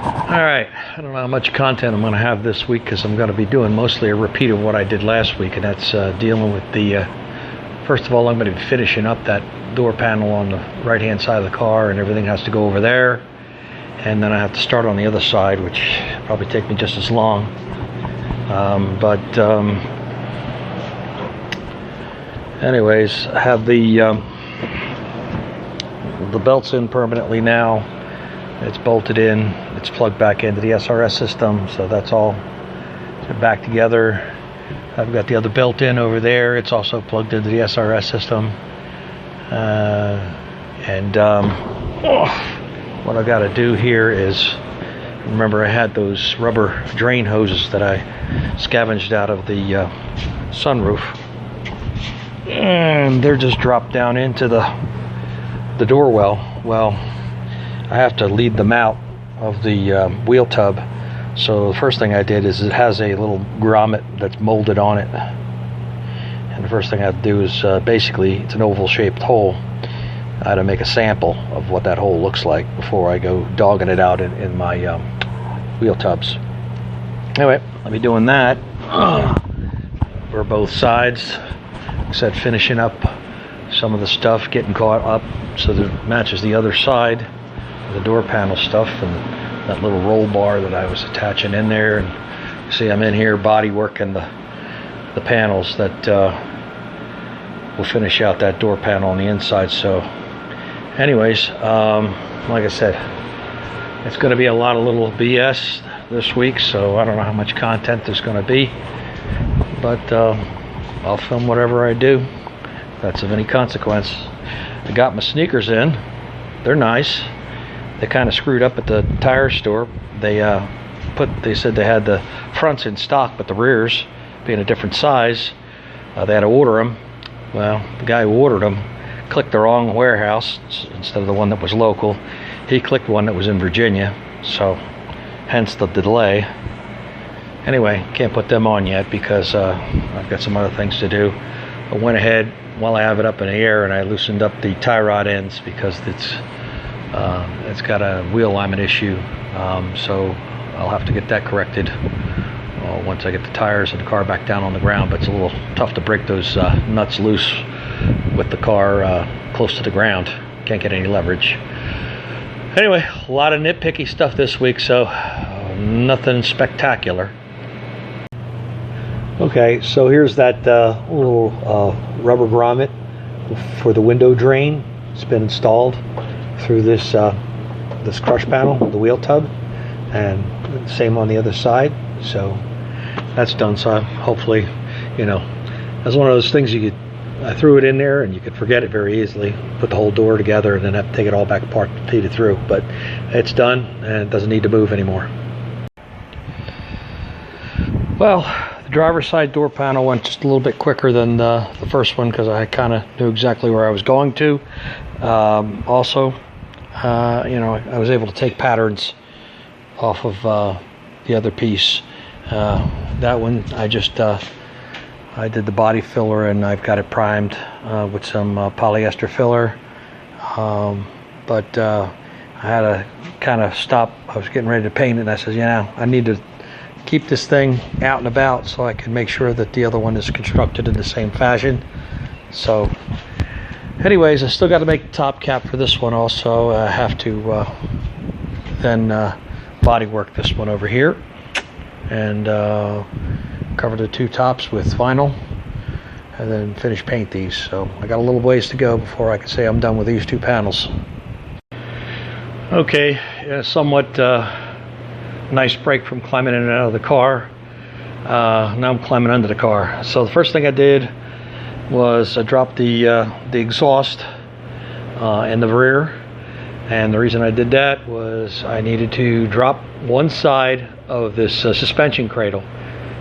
Alright, I don't know how much content I'm going to have this week because I'm going to be doing mostly a repeat of what I did last week, and that's dealing with the, first of all, I'm going to be finishing up that door panel on the right hand side of the car, and everything has to go over there, and then I have to start on the other side, which probably take me just as long. Anyways, I have the belts in permanently now. It's bolted in, it's plugged back into the SRS system, so that's all back together. I've got the other belt in over there, it's also plugged into the SRS system. What I got to do here is, remember I had those rubber drain hoses that I scavenged out of the sunroof, and they're just dropped down into the door well. Well, I have to lead them out of the wheel tub. So the first thing I did is it has a little grommet that's molded on it. And the first thing I have to do is basically, it's an oval shaped hole. I had to make a sample of what that hole looks like before I go dogging it out in my wheel tubs. Anyway, I'll be doing that for both sides. Like I said, finishing up some of the stuff, getting caught up so that it matches the other side. The door panel stuff and that little roll bar that I was attaching in there, and you see I'm in here body working the panels that will finish out that door panel on the inside. So anyways, like I said, it's going to be a lot of little BS this week, so I don't know how much content there's going to be, but I'll film whatever I do if that's of any consequence. I got my sneakers in, they're nice. They kind of screwed up at the tire store. They said they had the fronts in stock, but the rears, being a different size, they had to order them. Well, the guy who ordered them clicked the wrong warehouse instead of the one that was local. He clicked one that was in Virginia, so hence the delay. Anyway, can't put them on yet because I've got some other things to do. I went ahead while I have it up in the air and I loosened up the tie rod ends because it's got a wheel alignment issue, so I'll have to get that corrected once I get the tires and the car back down on the ground. But it's a little tough to break those nuts loose with the car close to the ground. Can't get any leverage. Anyway, a lot of nitpicky stuff this week, so nothing spectacular. Okay, so here's that little rubber grommet for the window drain. It's been installed through this crush panel, the wheel tub, and same on the other side. So that's done. So hopefully, that's one of those things I threw it in there and you could forget it very easily, put the whole door together and then have to take it all back apart to feed it through. But it's done and it doesn't need to move anymore. Well, the driver's side door panel went just a little bit quicker than the first one because I kind of knew exactly where I was going to. Also, I was able to take patterns off of the other piece. That one, I did the body filler and I've got it primed with some polyester filler. But I had to kind of stop. I was getting ready to paint it and I said, I need to keep this thing out and about so I can make sure that the other one is constructed in the same fashion. So anyways, I still got to make the top cap for this one also. I have to then body work this one over here and cover the two tops with vinyl and then finish paint these. So I got a little ways to go before I can say I'm done with these two panels. Okay, somewhat nice break from climbing in and out of the car. Now I'm climbing under the car. So the first thing I did was I dropped the exhaust in the rear, and the reason I did that was I needed to drop one side of this suspension cradle.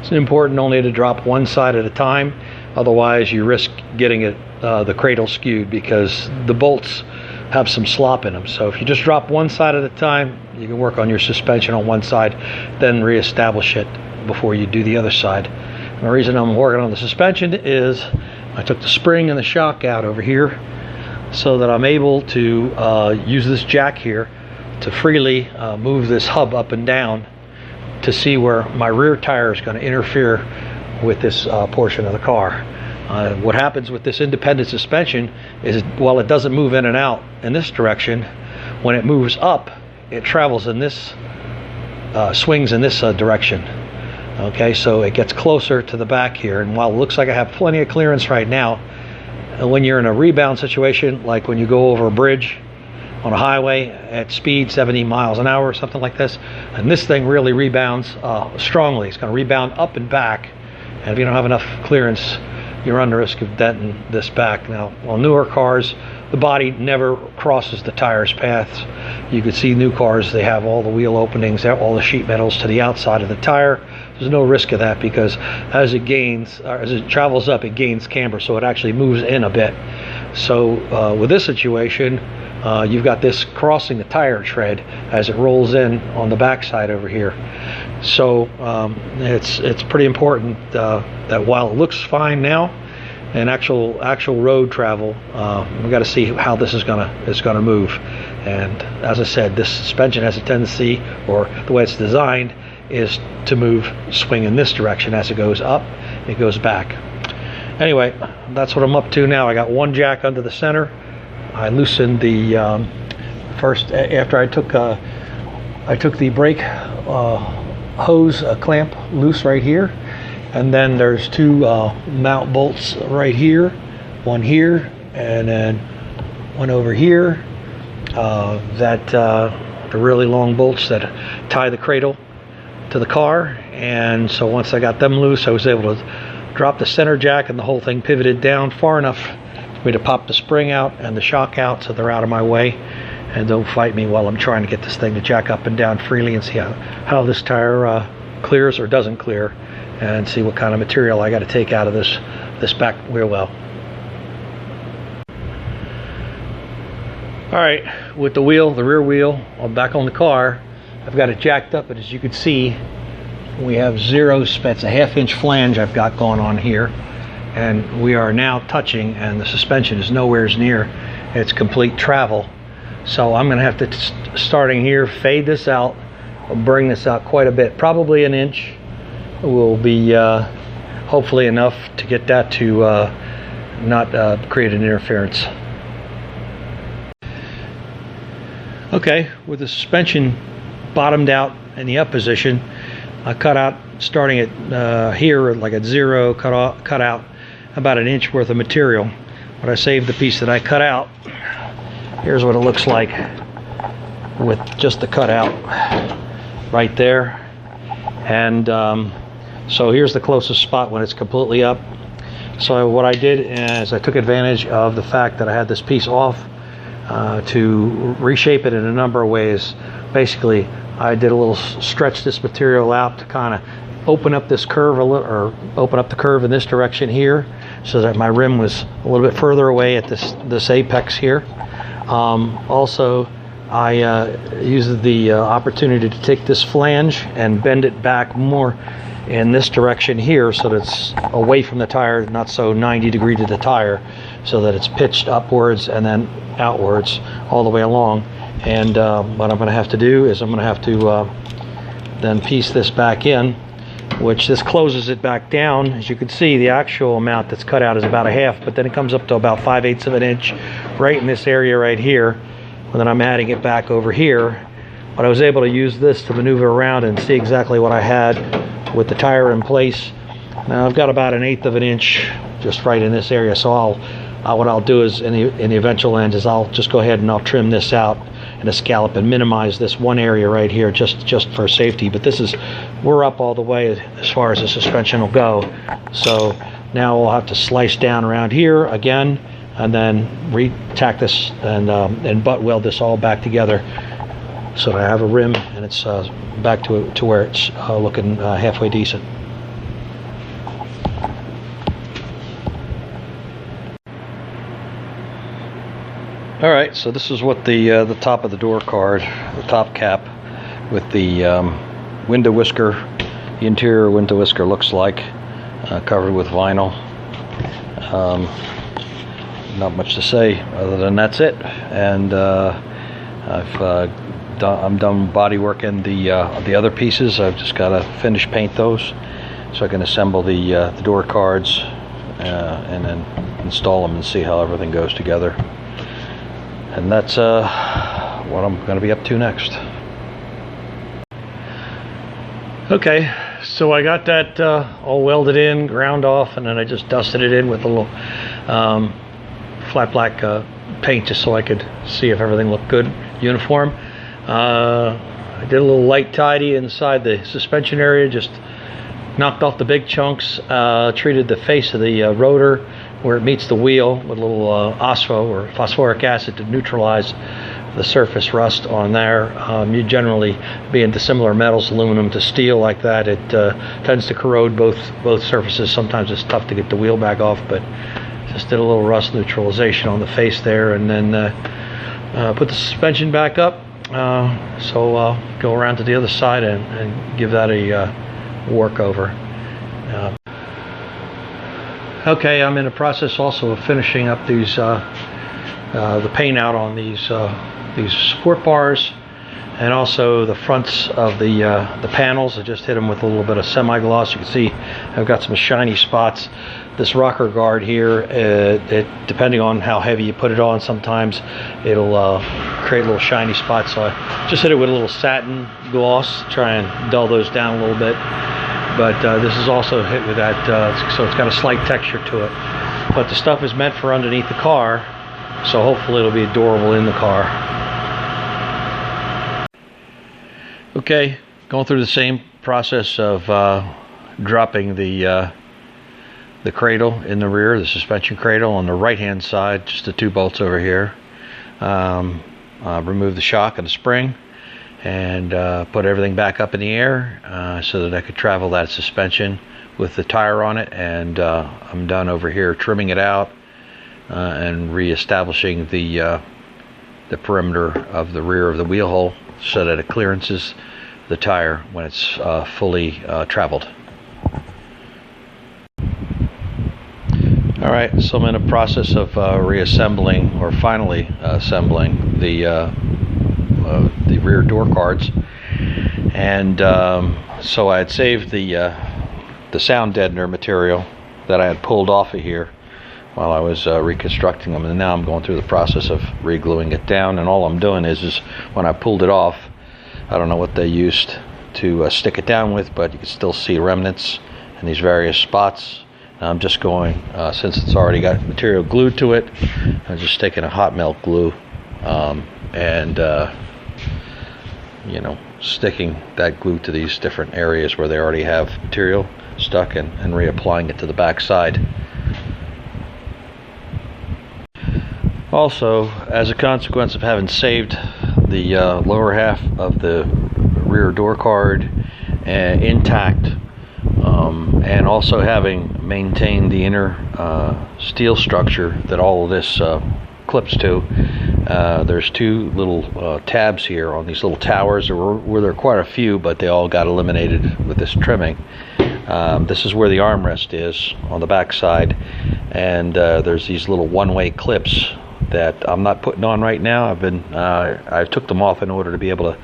It's important only to drop one side at a time, otherwise you risk getting the cradle skewed because the bolts have some slop in them. So if you just drop one side at a time, you can work on your suspension on one side, then reestablish it before you do the other side. And the reason I'm working on the suspension is I took the spring and the shock out over here so that I'm able to use this jack here to freely move this hub up and down to see where my rear tire is going to interfere with this portion of the car. What happens with this independent suspension is, while it doesn't move in and out in this direction, when it moves up, it travels in this, swings in this direction. Okay, so it gets closer to the back here, and while it looks like I have plenty of clearance right now, when you're in a rebound situation, like when you go over a bridge on a highway at speed 70 miles an hour or something like this, and this thing really rebounds strongly. It's going to rebound up and back, and if you don't have enough clearance, you're on the risk of denting this back. Now, on newer cars, the body never crosses the tire's paths. You can see new cars, they have all the wheel openings, all the sheet metals to the outside of the tire. There's no risk of that, because as it gains, or as it travels up, it gains camber, so it actually moves in a bit. So with this situation, you've got this crossing the tire tread as it rolls in on the backside over here. So it's pretty important that while it looks fine now, in actual road travel, we've got to see how this is gonna move. And as I said, this suspension has a tendency, or the way it's designed, is to swing in this direction. As it goes up, it goes back. Anyway, that's what I'm up to now. I got one jack under the center. I loosened the first, after I took the brake hose clamp loose right here, and then there's two mount bolts right here, one here and then one over here, the really long bolts that tie the cradle to the car. And so once I got them loose, I was able to drop the center jack, and the whole thing pivoted down far enough for me to pop the spring out and the shock out, so they're out of my way and don't fight me while I'm trying to get this thing to jack up and down freely, and see how this tire clears or doesn't clear, and see what kind of material I got to take out of this back wheel well. Alright, with the rear wheel back on the car, I've got it jacked up, but as you can see, we have zero spets, a half-inch flange I've got going on here, and we are now touching, and the suspension is nowhere near its complete travel. So I'm going to have to, starting here, fade this out, bring this out quite a bit, probably an inch will be hopefully enough to get that to not create an interference. Okay, with the suspension bottomed out in the up position, I cut out, starting at here, like at zero, cut out about an inch worth of material. When I saved the piece that I cut out, here's what it looks like with just the cutout right there. And so here's the closest spot when it's completely up. So what I did is I took advantage of the fact that I had this piece off to reshape it in a number of ways. Basically, I did a little stretch this material out to kind of open up this curve a little, or open up the curve in this direction here, so that my rim was a little bit further away at this apex here. Also, I used the opportunity to take this flange and bend it back more in this direction here, so that it's away from the tire, not so 90 degree to the tire, so that it's pitched upwards and then outwards all the way along. And what I'm going to have to do is I'm going to have to then piece this back in, which this closes it back down. As you can see, the actual amount that's cut out is about a half, but then it comes up to about 5/8 of an inch right in this area right here. And then I'm adding it back over here. But I was able to use this to maneuver around and see exactly what I had with the tire in place. Now I've got about 1/8 of an inch just right in this area, so what I'll do is in the eventual end is I'll just go ahead and I'll trim this out in a scallop and minimize this one area right here just for safety. But we're up all the way as far as the suspension will go. So now we'll have to slice down around here again, and then re-tack this and butt weld this all back together, so that I have a rim and it's back to where it's looking halfway decent. All right, so this is what the top of the door card, the top cap with the window whisker, the interior window whisker looks like, covered with vinyl. Not much to say other than that's it. And I've I'm done body working the other pieces. I've just got to finish paint those so I can assemble the door cards and then install them and see how everything goes together. And that's what I'm going to be up to next. Okay, so I got that all welded in, ground off, and then I just dusted it in with a little flat black paint just so I could see if everything looked good, uniform. I did a little light tidy inside the suspension area, just knocked off the big chunks, treated the face of the rotor where it meets the wheel with a little OSPO or phosphoric acid to neutralize the surface rust on there. You generally, being dissimilar metals, aluminum to steel like that, it tends to corrode both surfaces. Sometimes it's tough to get the wheel back off, but just did a little rust neutralization on the face there, and then put the suspension back up. So I'll go around to the other side and give that a work over. Okay, I'm in the process also of finishing up these the paint out on these support bars, and also the fronts of the panels. I just hit them with a little bit of semi-gloss. You can see I've got some shiny spots. This rocker guard here, it depending on how heavy you put it on, sometimes it'll create little shiny spots. So I just hit it with a little satin gloss, try and dull those down a little bit. But this is also hit with that, so it's got a slight texture to it. But the stuff is meant for underneath the car, so hopefully it'll be adorable in the car. Okay, going through the same process of dropping the cradle in the rear, the suspension cradle on the right hand side, just the 2 bolts over here. Remove the shock and the spring, and put everything back up in the air so that I could travel that suspension with the tire on it. And I'm done over here trimming it out and re-establishing the perimeter of the rear of the wheel hole so that it clearances the tire when it's fully traveled. Alright, so I'm in the process of reassembling, or finally assembling the rear door cards. And so I had saved the sound deadener material that I had pulled off of here while I was reconstructing them, and now I'm going through the process of re-gluing it down. And all I'm doing is when I pulled it off, I don't know what they used to stick it down with, but you can still see remnants in these various spots. I'm just going, since it's already got material glued to it, I'm just taking a hot melt glue and sticking that glue to these different areas where they already have material stuck, and reapplying it to the back side. Also, as a consequence of having saved the lower half of the rear door card intact, and also having maintained the inner steel structure that all of this clips to, there's 2 little tabs here on these little towers. There were quite a few, but they all got eliminated with this trimming. This is where the armrest is on the back side, and there's these little one-way clips that I'm not putting on right now. I took them off in order to be able to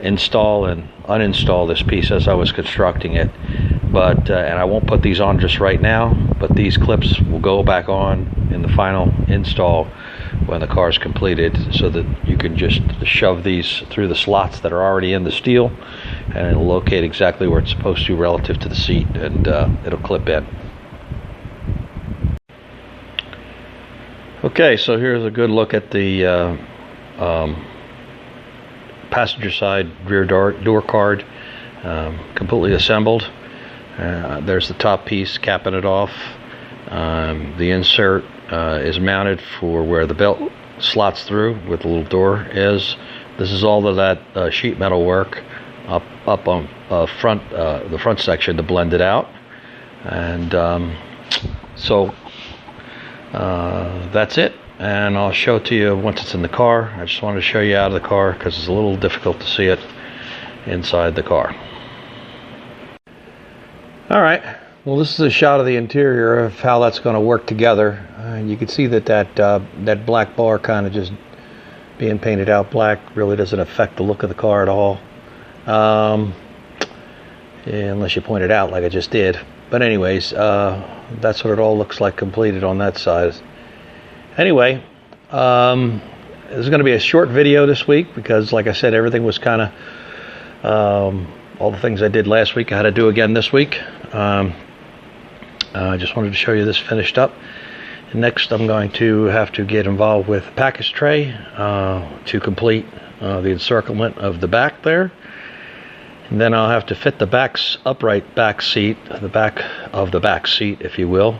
install and uninstall this piece as I was constructing it. But and I won't put these on just right now, but these clips will go back on in the final install when the car is completed, so that you can just shove these through the slots that are already in the steel, and it'll locate exactly where it's supposed to relative to the seat, and it'll clip in. Okay, so here's a good look at the passenger side rear door card, completely assembled. There's the top piece capping it off. The insert is mounted for where the belt slots through, where the little door is. This is all of that sheet metal work up on the front section to blend it out. And so that's it, and I'll show it to you once it's in the car. I just wanted to show you out of the car because it's a little difficult to see it inside the car. Alright, well, this is a shot of the interior of how that's going to work together. You can see that black bar kind of just being painted out black really doesn't affect the look of the car at all, unless you point it out like I just did. But anyways, that's what it all looks like completed on that side. Anyway, this is going to be a short video this week because, like I said, everything was kind of all the things I did last week I had to do again this week. I just wanted to show you this finished up. And next I'm going to have to get involved with the package tray to complete the encirclement of the back there. And then I'll have to fit the upright back seat, the back of the back seat, if you will,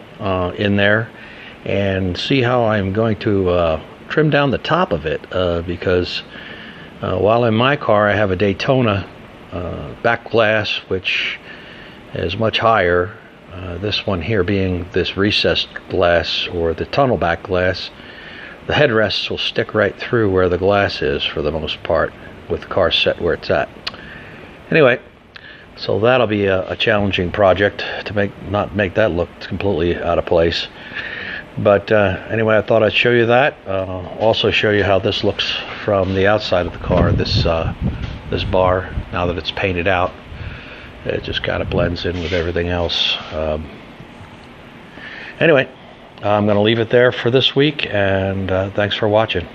in there, and see how I'm going to trim down the top of it, because while in my car I have a Daytona back glass which is much higher, this one here being this recessed glass or the tunnel back glass, the headrests will stick right through where the glass is for the most part with the car set where it's at. Anyway, so that'll be a challenging project to not make that look completely out of place. But anyway, I thought I'd show you that. Also show you how this looks from the outside of the car. This bar, now that it's painted out, it just kind of blends in with everything else. Anyway, I'm going to leave it there for this week, and thanks for watching.